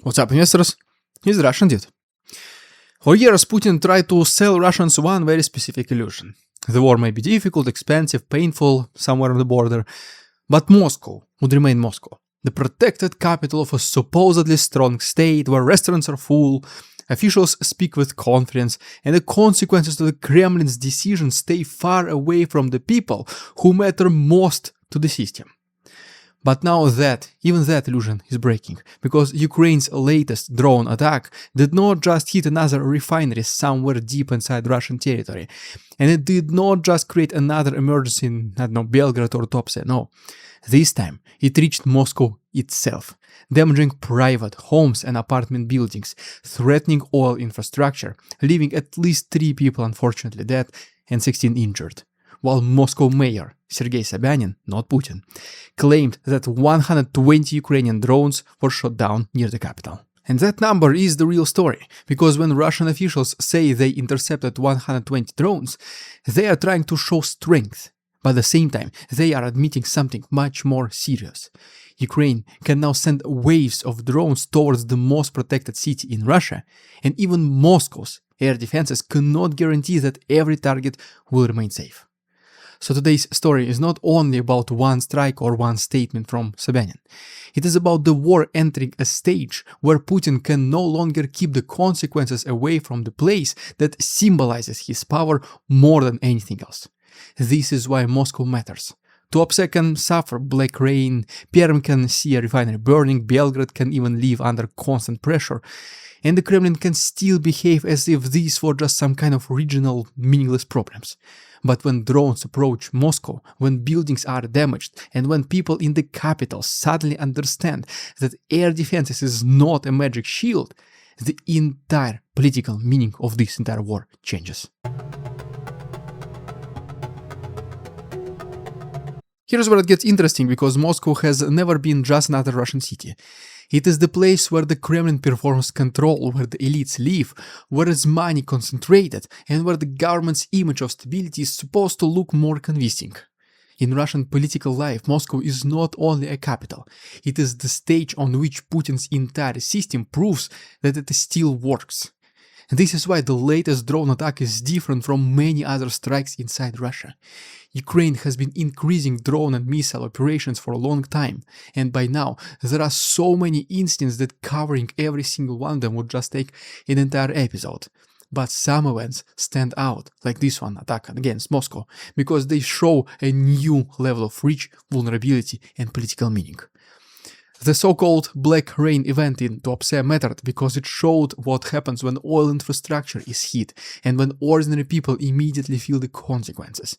What's up, investors? Here's the Russian dude. For years, Putin tried to sell Russians one very specific illusion. The war may be difficult, expensive, painful, somewhere on the border, but Moscow would remain Moscow, the protected capital of a supposedly strong state where restaurants are full, officials speak with confidence, and the consequences of the Kremlin's decisions stay far away from the people who matter most to the system. But now even that illusion is breaking, because Ukraine's latest drone attack did not just hit another refinery somewhere deep inside Russian territory, and it did not just create another emergency in, Belgrade or Tuapse, no. This time, it reached Moscow itself, damaging private homes and apartment buildings, threatening oil infrastructure, leaving at least 3 people unfortunately dead and 16 injured. While Moscow Mayor Sergei Sobyanin, not Putin, claimed that 120 Ukrainian drones were shot down near the capital. And that number is the real story, because when Russian officials say they intercepted 120 drones, they are trying to show strength, but at the same time they are admitting something much more serious. Ukraine can now send waves of drones towards the most protected city in Russia, and even Moscow's air defenses cannot guarantee that every target will remain safe. So today's story is not only about one strike or one statement from Sobyanin. It is about the war entering a stage where Putin can no longer keep the consequences away from the place that symbolizes his power more than anything else. This is why Moscow matters. Tuapse can suffer black rain, Perm can see a refinery burning, Belgrade can even live under constant pressure, and the Kremlin can still behave as if these were just some kind of regional, meaningless problems. But when drones approach Moscow, when buildings are damaged, and when people in the capital suddenly understand that air defenses is not a magic shield, the entire political meaning of this entire war changes. Here's where it gets interesting, because Moscow has never been just another Russian city. It is the place where the Kremlin performs control, where the elites live, where is money concentrated, and where the government's image of stability is supposed to look more convincing. In Russian political life, Moscow is not only a capital, it is the stage on which Putin's entire system proves that it still works. This is why the latest drone attack is different from many other strikes inside Russia. Ukraine has been increasing drone and missile operations for a long time, and by now there are so many incidents that covering every single one of them would just take an entire episode. But some events stand out, like this one attack against Moscow, because they show a new level of reach, vulnerability and political meaning. The so-called Black Rain event in Tuapse mattered because it showed what happens when oil infrastructure is hit and when ordinary people immediately feel the consequences.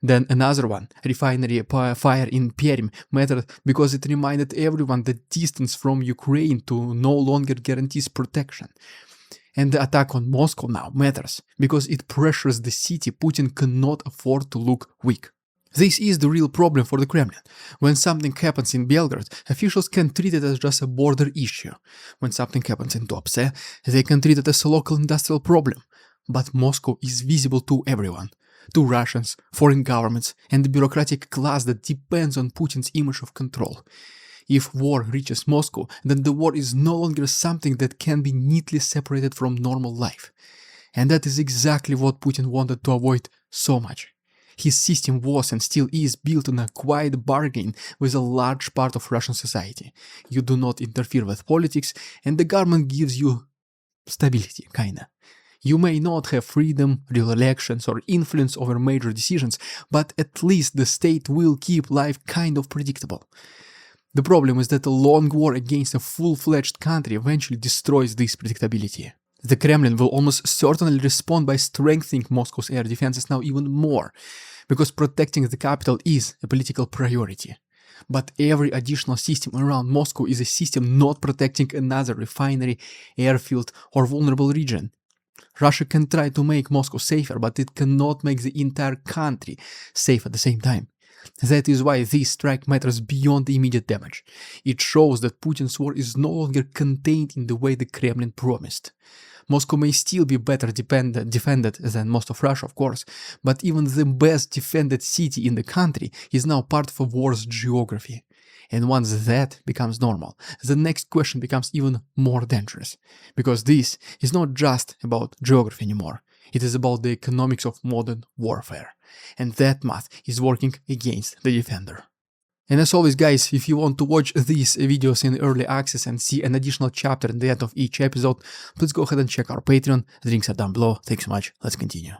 Then another one, refinery fire in Perm, mattered because it reminded everyone that distance from Ukraine to no longer guarantees protection. And the attack on Moscow now matters because it pressures the city Putin cannot afford to look weak. This is the real problem for the Kremlin. When something happens in Belgrade, officials can treat it as just a border issue. When something happens in Tuapse, they can treat it as a local industrial problem. But Moscow is visible to everyone. To Russians, foreign governments, and the bureaucratic class that depends on Putin's image of control. If war reaches Moscow, then the war is no longer something that can be neatly separated from normal life. And that is exactly what Putin wanted to avoid so much. His system was and still is built on a quiet bargain with a large part of Russian society. You do not interfere with politics, and the government gives you stability, kinda. You may not have freedom, real elections, or influence over major decisions, but at least the state will keep life kind of predictable. The problem is that a long war against a full-fledged country eventually destroys this predictability. The Kremlin will almost certainly respond by strengthening Moscow's air defenses now even more, because protecting the capital is a political priority. But every additional system around Moscow is a system not protecting another refinery, airfield, or vulnerable region. Russia can try to make Moscow safer, but it cannot make the entire country safe at the same time. That is why this strike matters beyond the immediate damage. It shows that Putin's war is no longer contained in the way the Kremlin promised. Moscow may still be better defended than most of Russia, of course, but even the best defended city in the country is now part of a war's geography. And once that becomes normal, the next question becomes even more dangerous. Because this is not just about geography anymore. It is about the economics of modern warfare. And that math is working against the defender. And as always, guys, if you want to watch these videos in early access and see an additional chapter at the end of each episode, please go ahead and check our Patreon. The links are down below. Thanks so much. Let's continue.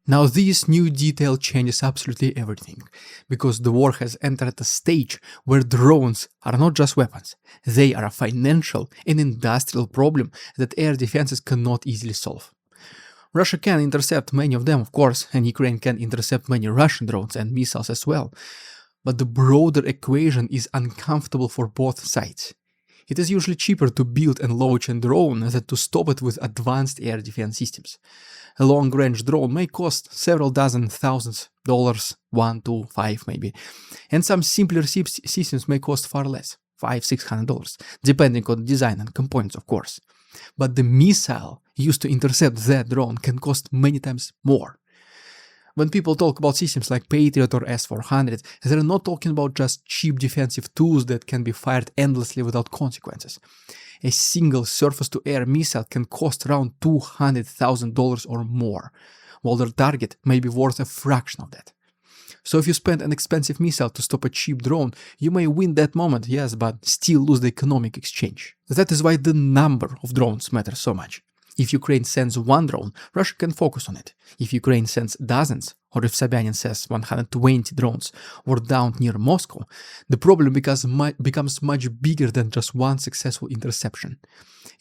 Now, this new detail changes absolutely everything, because the war has entered a stage where drones are not just weapons. They are a financial and industrial problem that air defenses cannot easily solve. Russia can intercept many of them, of course, and Ukraine can intercept many Russian drones and missiles as well. But the broader equation is uncomfortable for both sides. It is usually cheaper to build and launch a drone than to stop it with advanced air defense systems. A long-range drone may cost several dozen thousands dollars, $1 to $5 maybe, and some simpler systems may cost far less, $500–600, depending on the design and components, of course. But the missile used to intercept that drone can cost many times more. When people talk about systems like Patriot or S-400, they're not talking about just cheap defensive tools that can be fired endlessly without consequences. A single surface-to-air missile can cost around $200,000 or more, while their target may be worth a fraction of that. So if you spend an expensive missile to stop a cheap drone, you may win that moment, yes, but still lose the economic exchange. That is why the number of drones matters so much. If Ukraine sends one drone, Russia can focus on it. If Ukraine sends dozens, or if Sobyanin says 120 drones were downed near Moscow, the problem becomes much bigger than just one successful interception.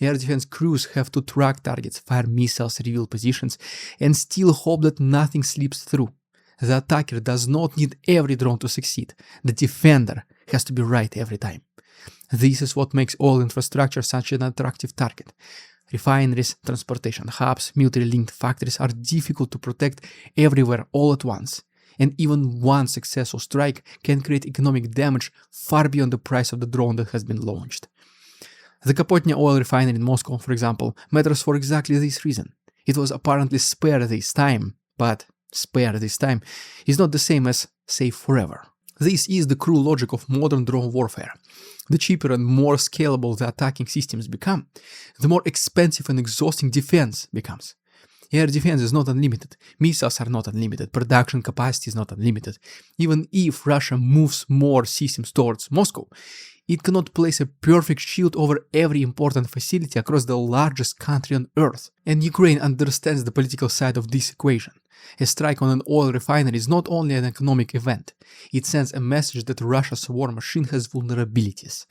Air defense crews have to track targets, fire missiles, reveal positions, and still hope that nothing slips through. The attacker does not need every drone to succeed. The defender has to be right every time. This is what makes oil infrastructure such an attractive target. Refineries, transportation hubs, military-linked factories are difficult to protect everywhere all at once, and even one successful strike can create economic damage far beyond the price of the drone that has been launched. The Kapotnya oil refinery in Moscow, for example, matters for exactly this reason. It was apparently spared this time, but spare this time is not the same as save forever. This is the cruel logic of modern drone warfare. The cheaper and more scalable the attacking systems become, the more expensive and exhausting defense becomes. Air defense is not unlimited, missiles are not unlimited, production capacity is not unlimited. Even if Russia moves more systems towards Moscow, it cannot place a perfect shield over every important facility across the largest country on Earth. And Ukraine understands the political side of this equation. A strike on an oil refinery is not only an economic event, it sends a message that Russia's war machine has vulnerabilities.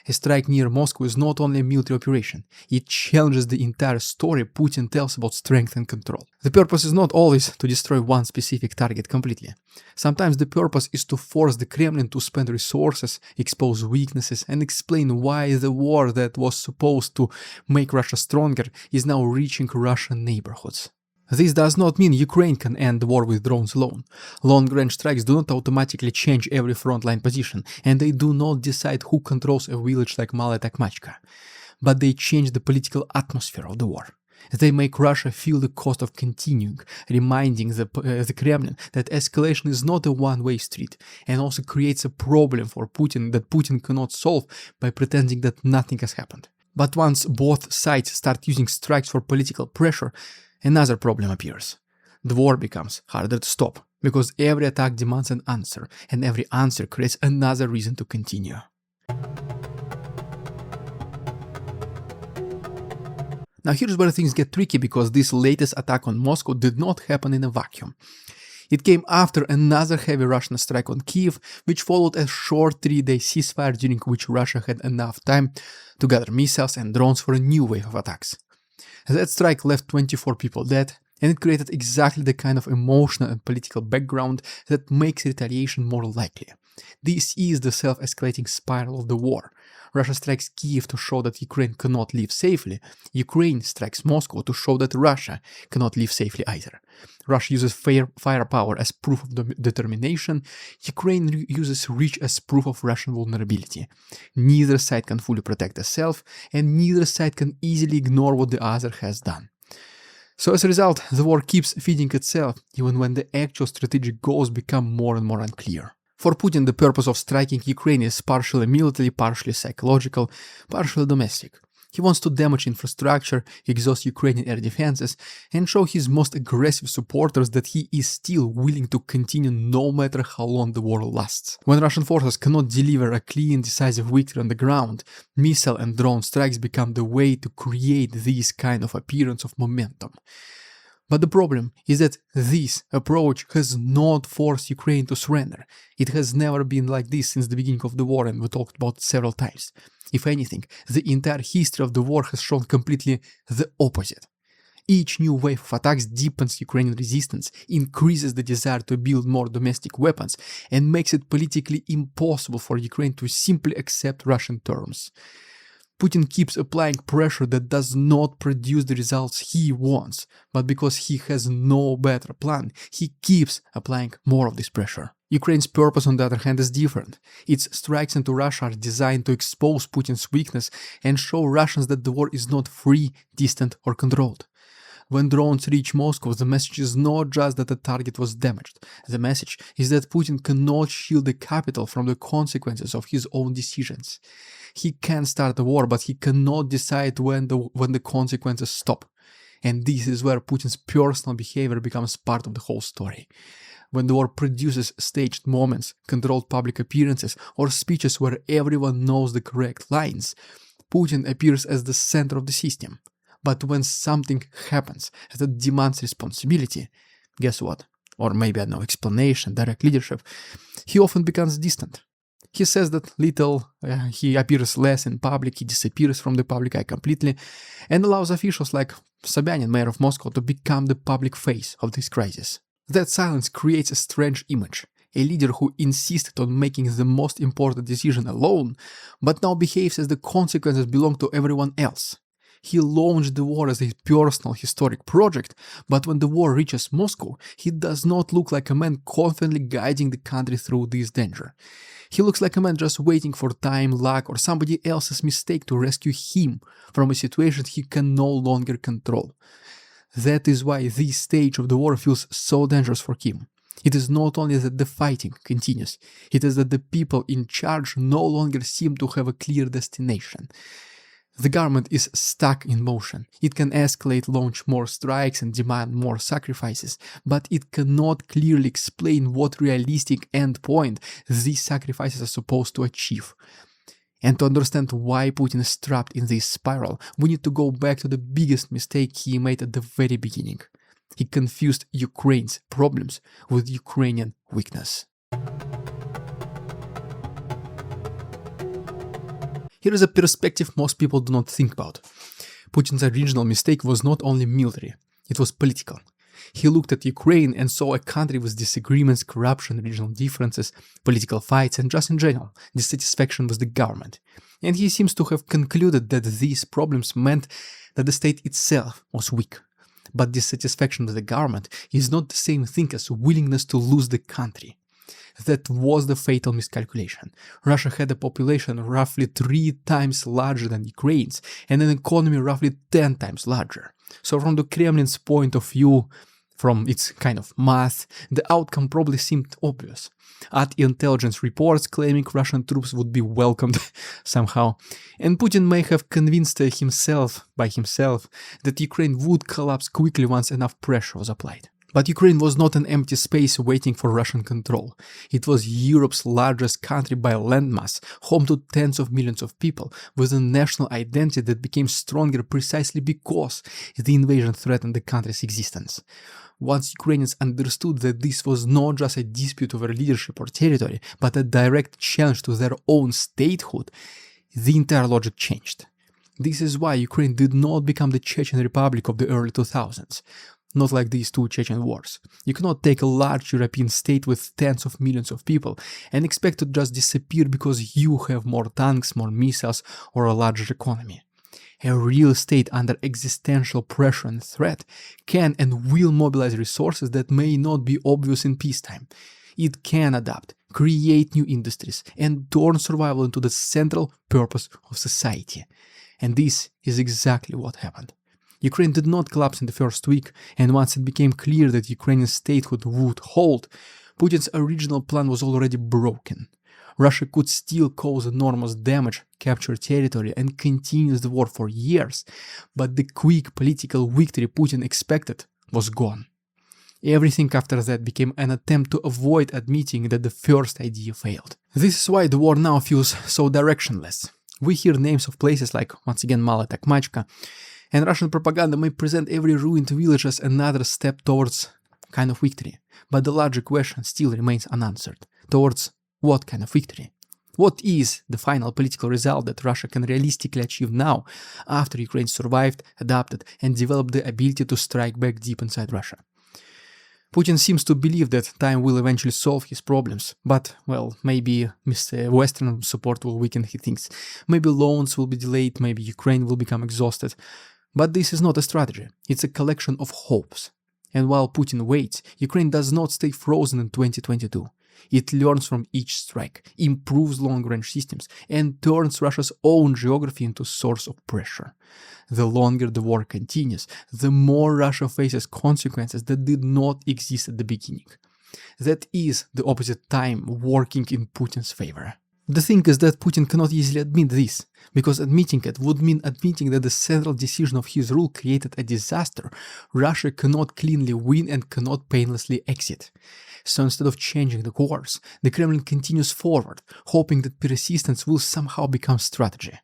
A strike near Moscow is not only a military operation, it challenges the entire story Putin tells about strength and control. The purpose is not always to destroy one specific target completely. Sometimes the purpose is to force the Kremlin to spend resources, expose weaknesses, and explain why the war that was supposed to make Russia stronger is now reaching Russian neighborhoods. This does not mean Ukraine can end the war with drones alone. Long-range strikes do not automatically change every frontline position, and they do not decide who controls a village like Maletakmachka. But they change the political atmosphere of the war. They make Russia feel the cost of continuing, reminding the Kremlin that escalation is not a one-way street, and also creates a problem for Putin that Putin cannot solve by pretending that nothing has happened. But once both sides start using strikes for political pressure, another problem appears. The war becomes harder to stop, because every attack demands an answer, and every answer creates another reason to continue. Now here's where things get tricky, because this latest attack on Moscow did not happen in a vacuum. It came after another heavy Russian strike on Kyiv, which followed a short 3-day ceasefire during which Russia had enough time to gather missiles and drones for a new wave of attacks. That strike left 24 people dead, and it created exactly the kind of emotional and political background that makes retaliation more likely. This is the self-escalating spiral of the war. Russia strikes Kyiv to show that Ukraine cannot live safely. Ukraine strikes Moscow to show that Russia cannot live safely either. Russia uses firepower as proof of determination. Ukraine uses reach as proof of Russian vulnerability. Neither side can fully protect itself, and neither side can easily ignore what the other has done. So as a result, the war keeps feeding itself, even when the actual strategic goals become more and more unclear. For Putin, the purpose of striking Ukraine is partially military, partially psychological, partially domestic. He wants to damage infrastructure, exhaust Ukrainian air defenses, and show his most aggressive supporters that he is still willing to continue no matter how long the war lasts. When Russian forces cannot deliver a clean, decisive victory on the ground, missile and drone strikes become the way to create this kind of appearance of momentum. But the problem is that this approach has not forced Ukraine to surrender. It has never been like this since the beginning of the war, and we talked about it several times. If anything, the entire history of the war has shown completely the opposite. Each new wave of attacks deepens Ukrainian resistance, increases the desire to build more domestic weapons, and makes it politically impossible for Ukraine to simply accept Russian terms. Putin keeps applying pressure that does not produce the results he wants, but because he has no better plan, he keeps applying more of this pressure. Ukraine's purpose, on the other hand, is different. Its strikes into Russia are designed to expose Putin's weakness and show Russians that the war is not free, distant, or controlled. When drones reach Moscow, the message is not just that the target was damaged. The message is that Putin cannot shield the capital from the consequences of his own decisions. He can start a war, but he cannot decide when the consequences stop. And this is where Putin's personal behavior becomes part of the whole story. When the war produces staged moments, controlled public appearances, or speeches where everyone knows the correct lines, Putin appears as the center of the system. But when something happens that demands responsibility, guess what? Or maybe no explanation, direct leadership, he often becomes distant. He says that little, he appears less in public, he disappears from the public eye completely, and allows officials like Sobyanin, mayor of Moscow, to become the public face of this crisis. That silence creates a strange image. A leader who insisted on making the most important decision alone, but now behaves as the consequences belong to everyone else. He launched the war as a personal historic project, but when the war reaches Moscow, he does not look like a man confidently guiding the country through this danger. He looks like a man just waiting for time, luck, or somebody else's mistake to rescue him from a situation he can no longer control. That is why this stage of the war feels so dangerous for him. It is not only that the fighting continues, it is that the people in charge no longer seem to have a clear destination. The government is stuck in motion. It can escalate, launch more strikes, and demand more sacrifices, but it cannot clearly explain what realistic endpoint these sacrifices are supposed to achieve. And to understand why Putin is trapped in this spiral, we need to go back to the biggest mistake he made at the very beginning. He confused Ukraine's problems with Ukrainian weakness. Here is a perspective most people do not think about. Putin's original mistake was not only military, it was political. He looked at Ukraine and saw a country with disagreements, corruption, regional differences, political fights, and just in general, dissatisfaction with the government. And he seems to have concluded that these problems meant that the state itself was weak. But dissatisfaction with the government is not the same thing as willingness to lose the country. That was the fatal miscalculation. Russia had a population roughly 3 times larger than Ukraine's and an economy roughly 10 times larger. So from the Kremlin's point of view, from its kind of math, the outcome probably seemed obvious. At intelligence reports claiming Russian troops would be welcomed somehow, and Putin may have convinced himself that Ukraine would collapse quickly once enough pressure was applied. But Ukraine was not an empty space waiting for Russian control. It was Europe's largest country by landmass, home to tens of millions of people, with a national identity that became stronger precisely because the invasion threatened the country's existence. Once Ukrainians understood that this was not just a dispute over leadership or territory, but a direct challenge to their own statehood, the entire logic changed. This is why Ukraine did not become the Chechen Republic of the early 2000s. Not like these two Chechen wars. You cannot take a large European state with tens of millions of people and expect to just disappear because you have more tanks, more missiles, or a larger economy. A real state under existential pressure and threat can and will mobilize resources that may not be obvious in peacetime. It can adapt, create new industries, and turn survival into the central purpose of society. And this is exactly what happened. Ukraine did not collapse in the first week, and once it became clear that Ukrainian statehood would hold, Putin's original plan was already broken. Russia could still cause enormous damage, capture territory, and continue the war for years, but the quick political victory Putin expected was gone. Everything after that became an attempt to avoid admitting that the first idea failed. This is why the war now feels so directionless. We hear names of places like, once again, Mala Takmachka, and Russian propaganda may present every ruined village as another step towards kind of victory. But the larger question still remains unanswered. Towards what kind of victory? What is the final political result that Russia can realistically achieve now, after Ukraine survived, adapted, and developed the ability to strike back deep inside Russia? Putin seems to believe that time will eventually solve his problems, but, well, maybe Western support will weaken, he thinks. Maybe loans will be delayed, maybe Ukraine will become exhausted. But this is not a strategy, it's a collection of hopes. And while Putin waits, Ukraine does not stay frozen in 2022. It learns from each strike, improves long-range systems, and turns Russia's own geography into a source of pressure. The longer the war continues, the more Russia faces consequences that did not exist at the beginning. That is the opposite time working in Putin's favor. The thing is that Putin cannot easily admit this, because admitting it would mean admitting that the central decision of his rule created a disaster Russia cannot cleanly win and cannot painlessly exit. So instead of changing the course, the Kremlin continues forward, hoping that persistence will somehow become strategy.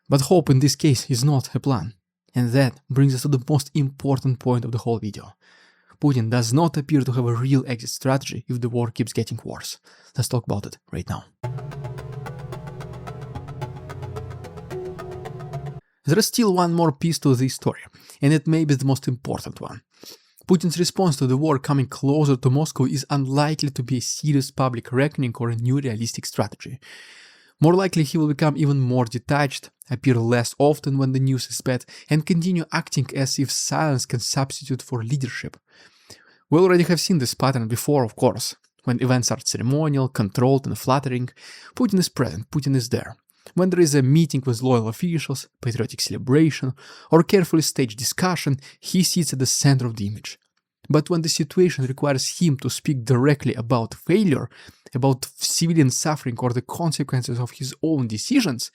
But hope in this case is not a plan. And that brings us to the most important point of the whole video. Putin does not appear to have a real exit strategy if the war keeps getting worse. Let's talk about it right now. There is still one more piece to this story, and it may be the most important one. Putin's response to the war coming closer to Moscow is unlikely to be a serious public reckoning or a new realistic strategy. More likely he will become even more detached, appear less often when the news is bad, and continue acting as if silence can substitute for leadership. We already have seen this pattern before, of course. When events are ceremonial, controlled and flattering, Putin is present, Putin is there. When there is a meeting with loyal officials, patriotic celebration, or carefully staged discussion, he sits at the center of the image. But when the situation requires him to speak directly about failure, about civilian suffering or the consequences of his own decisions,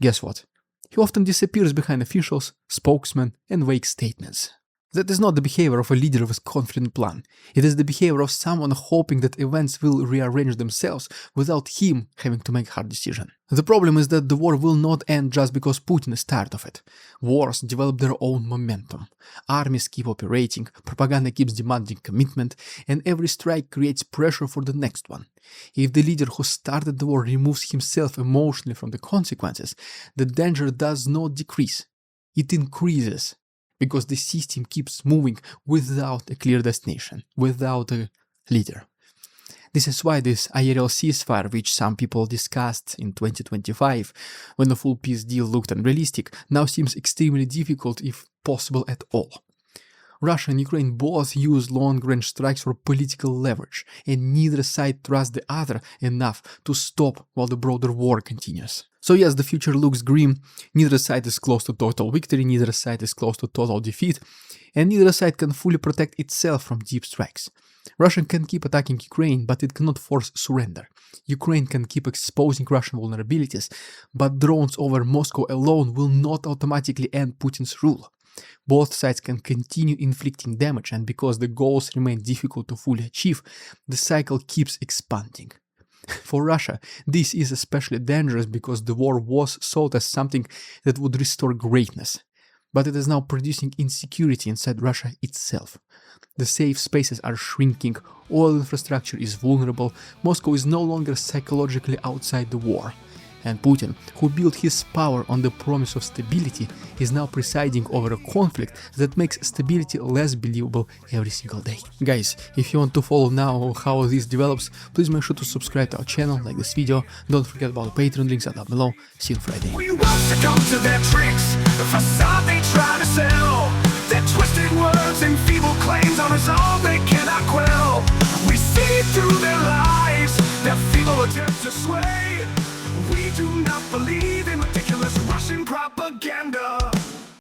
guess what? He often disappears behind officials, spokesmen, and vague statements. That is not the behavior of a leader with a confident plan. It is the behavior of someone hoping that events will rearrange themselves without him having to make a hard decision. The problem is that the war will not end just because Putin is tired of it. Wars develop their own momentum. Armies keep operating, propaganda keeps demanding commitment, and every strike creates pressure for the next one. If the leader who started the war removes himself emotionally from the consequences, the danger does not decrease. It increases. Because the system keeps moving without a clear destination, without a leader. This is why this aerial ceasefire, which some people discussed in 2025, when a full peace deal looked unrealistic, now seems extremely difficult if possible at all. Russia and Ukraine both use long-range strikes for political leverage, and neither side trusts the other enough to stop while the broader war continues. So yes, the future looks grim, neither side is close to total victory, neither side is close to total defeat, and neither side can fully protect itself from deep strikes. Russia can keep attacking Ukraine, but it cannot force surrender. Ukraine can keep exposing Russian vulnerabilities, but drones over Moscow alone will not automatically end Putin's rule. Both sides can continue inflicting damage, and because the goals remain difficult to fully achieve, the cycle keeps expanding. For Russia, this is especially dangerous because the war was sold as something that would restore greatness. But it is now producing insecurity inside Russia itself. The safe spaces are shrinking, oil infrastructure is vulnerable, Moscow is no longer psychologically outside the war. And Putin, who built his power on the promise of stability, is now presiding over a conflict that makes stability less believable every single day. Guys, if you want to follow now how this develops, please make sure to subscribe to our channel, like this video, don't forget about the Patreon, links are down below. See you on Friday. We won't succumb to their tricks, the facade they try to sell, their twisted words and feeble claims on us all they cannot quell. We see through their lies, their feeble attempts to sway. We do not believe in ridiculous Russian propaganda.